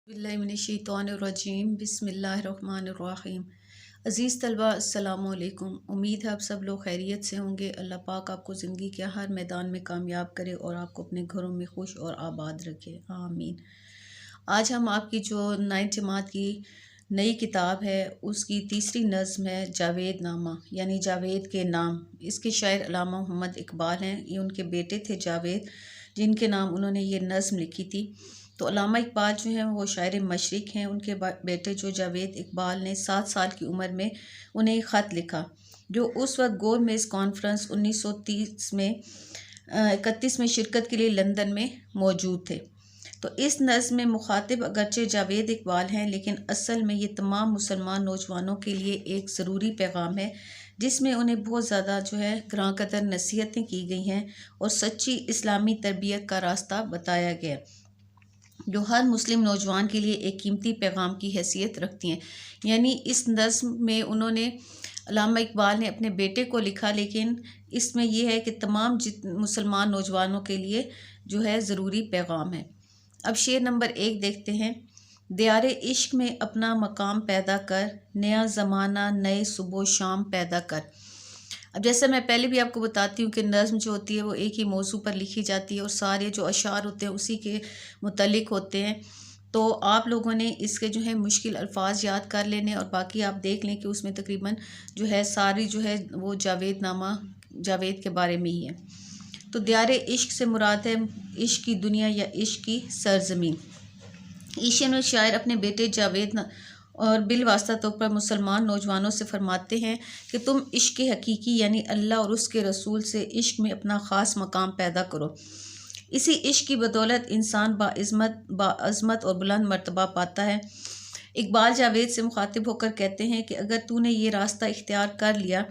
बिस्मिल्लाहिर्रहमानिर्रहीम बिस्मिल्लाहिर्रहमानिर्रहीम। अज़ीज़ तलबा अस्सलामु अलैकुम। उम्मीद है आप सब लोग खैरियत से होंगे। अल्लाह पाक आपको ज़िंदगी के हर मैदान में कामयाब करे और आपको अपने घरों में खुश और आबाद रखे, आमीन। आज हम आपकी जो 9th जमात की नई किताब है उसकी तीसरी नज़्म है जावेद नामा, यानी जावेद के नाम। इसके शायर अल्लामा मोहम्मद इकबाल हैं। ये उनके बेटे थे जावेद, जिनके नाम उन्होंने ये नज़्म लिखी थी। तो अल्लामा इकबाल जो हैं वो शायर मशरिक़ हैं। उनके बेटे जो जावेद इकबाल ने 7 साल की उम्र में उन्हें ख़त लिखा, जो उस वक्त गोल मेज़ कॉन्फ्रेंस 1930 में 31 में शिरकत के लिए लंदन में मौजूद थे। तो इस नज़्म में मुखातिब अगरचे जावेद इकबाल हैं, लेकिन असल में ये तमाम मुसलमान नौजवानों के लिए एक ज़रूरी पैगाम है, जिसमें उन्हें बहुत ज़्यादा जो है ग्रां कदर नसीहतें की गई हैं और सच्ची इस्लामी तरबियत का रास्ता बताया गया, जो हर मुस्लिम नौजवान के लिए एक कीमती पैगाम की हैसियत रखती हैं। यानी इस नज़्म में उन्होंने अल्लामा इकबाल ने अपने बेटे को लिखा, लेकिन इसमें यह है कि तमाम मुसलमान नौजवानों के लिए जो है ज़रूरी पैगाम है। अब शेर नंबर 1 देखते हैं। दियारे इश्क में अपना मकाम पैदा कर, नया ज़माना नए सुबह शाम पैदा कर। अब जैसे मैं पहले भी आपको बताती हूँ कि नज़्म जो होती है वो एक ही मौजू पर लिखी जाती है और सारे जो अशार होते हैं उसी के मुतल्लिक होते हैं। तो आप लोगों ने इसके जो है मुश्किल अल्फाज याद कर लेने और बाकी आप देख लें कि उसमें तकरीबन जो है सारी जो है वो जावेद नामा जावेद के बारे में ही है। तो दियारे इश्क से मुराद है इश्क की दुनिया या इश्क की सरजमीन। ईशियन शायर अपने बेटे जावेद और बिलवास्ता तौर पर मुसलमान नौजवानों से फरमाते हैं कि तुम इश्क हकीकी यानी अल्लाह और उसके रसूल से इश्क में अपना ख़ास मकाम पैदा करो। इसी इश्क की बदौलत इंसान बाअज़मत और बुलंद मर्तबा पाता है। इकबाल जावेद से मुखातिब होकर कहते हैं कि अगर तूने ये रास्ता इख्तियार कर लिया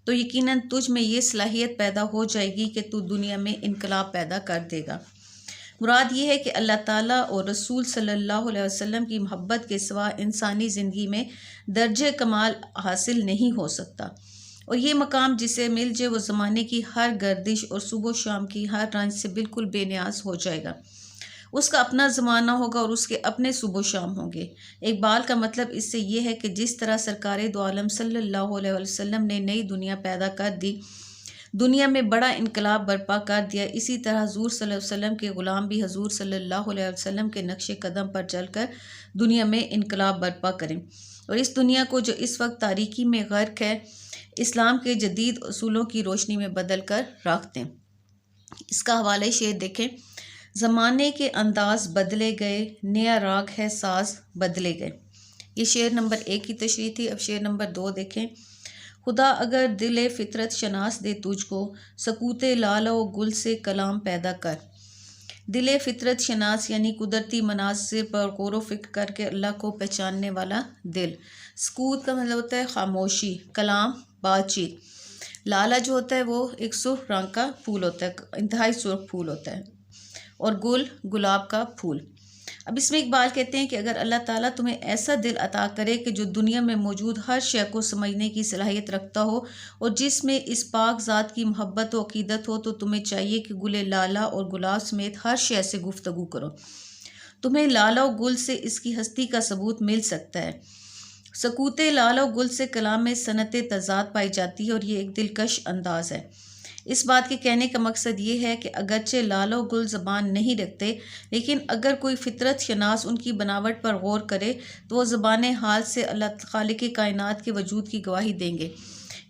तो यकीनन तुझ में ये सलाहियत पैदा हो जाएगी कि तू दुनिया में इनकलाब पैदा कर देगा। मुराद ये है कि अल्लाह ताला और रसूल सल्लल्लाहु अलैहि वसल्लम की मोहब्बत के सिवा इंसानी ज़िंदगी में दर्जे कमाल हासिल नहीं हो सकता, और ये मकाम जिसे मिल जाए वो ज़माने की हर गर्दिश और सुबह शाम की हर रंज से बिल्कुल बेनियाज हो जाएगा। उसका अपना ज़माना होगा और उसके अपने सुबह शाम होंगे। इकबाल का मतलब इससे ये है कि जिस तरह सरकार दो आलम सल्लल्लाहु अलैहि वसल्लम ने नई दुनिया पैदा कर दी, दुनिया में बड़ा इनकलाब बर्पा कर दिया, इसी तरह हजूर सल्लल्लाहु अलैहि वसल्लम के ग़ुलाम भी हजूर सल्लल्लाहु अलैहि वसल्लम के नक्शे कदम पर चलकर दुनिया में इनकलाब बर्पा करें और इस दुनिया को जो इस वक्त तारीकी में गर्क है इस्लाम के जदीद असूलों की रोशनी में बदल कर रख दें। इसका हवाले शेर देखें। ज़माने के अंदाज बदले गए, नया राग है साज बदले गए। ये शेर नंबर 1 की तशरीह थी। अब शेर नंबर 2 देखें। खुदा अगर दिले फितरत शनास दे तुझको, सकूते लाल व गुल से कलाम पैदा कर। दिले फितरत शनास यानी कुदरती मनासिर पर गौर व फिक्र करके अल्लाह को पहचानने वाला दिल। सकूत का मतलब होता है खामोशी, कलाम बातचीत। लाला जो होता है वो एक सुर्ख रंग का फूल होता है, इंतहाई सुर्ख फूल होता है, और गुल गुलाब का फूल। अब इसमें इकबाल कहते हैं कि अगर अल्लाह ताला तुम्हें ऐसा दिल अता करे कि जो दुनिया में मौजूद हर शय को समझने की सलाहियत रखता हो और जिसमें इस पाक ज़ात की मोहब्बत व अकीदत हो, तो तुम्हें चाहिए कि गुले लाला और गुलाब समेत हर शय से गुफ्तगू करो। तुम्हें लाला और गुल से इसकी हस्ती का सबूत मिल सकता है। सकूते लाला और गुल से कलाम में सनत तज़ाद पाई जाती है और ये एक दिलकश अंदाज़ है। इस बात के कहने का मकसद ये है कि अगरचे लालो गुल ज़बान नहीं रखते, लेकिन अगर कोई फितरत शनास उनकी बनावट पर गौर करे तो वह ज़बान हाल से अल्लाह खालिक कायनात के वजूद की गवाही देंगे।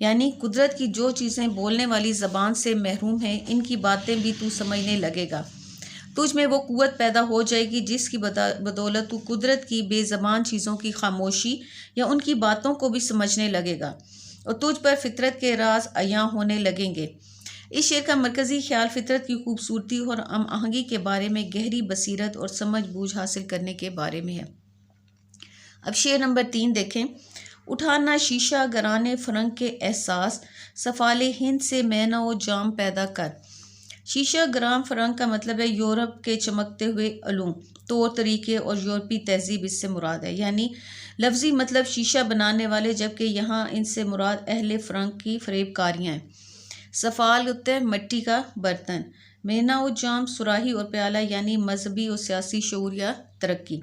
यानी कुदरत की जो चीज़ें बोलने वाली ज़बान से महरूम हैं, इनकी बातें भी तू समझने लगेगा। तुझ में वो कुव्वत पैदा हो जाएगी जिसकी बदौलत तू कुदरत की बेज़बान चीज़ों की खामोशी या उनकी बातों को भी समझने लगेगा और तुझ पर फितरत के राज अयां होने लगेंगे। इस शेर का मरकज़ी ख्याल फितरत की खूबसूरती और हम आहंगी के बारे में गहरी बसीरत और समझ बूझ हासिल करने के बारे में है। अब शेर नंबर 3 देखें। उठाना शीशा गराने फरंग के एहसास, सफ़ाले हिंद से मैना व जाम पैदा कर। शीशा ग्राम फरंग का मतलब है यूरोप के चमकते हुए अलूम, तौर तरीके और यूरोपी तहजीब इससे मुराद है। यानी लफ्ज़ी मतलब शीशा बनाने वाले, जबकि यहाँ इनसे मुराद अहले फरंग की फरेबकारियाँ हैं। सफ़ाल होता है मिट्टी का बर्तन, मेना और जाम सुराही और प्याला यानी मजहबी और सियासी शऊर या तरक्की।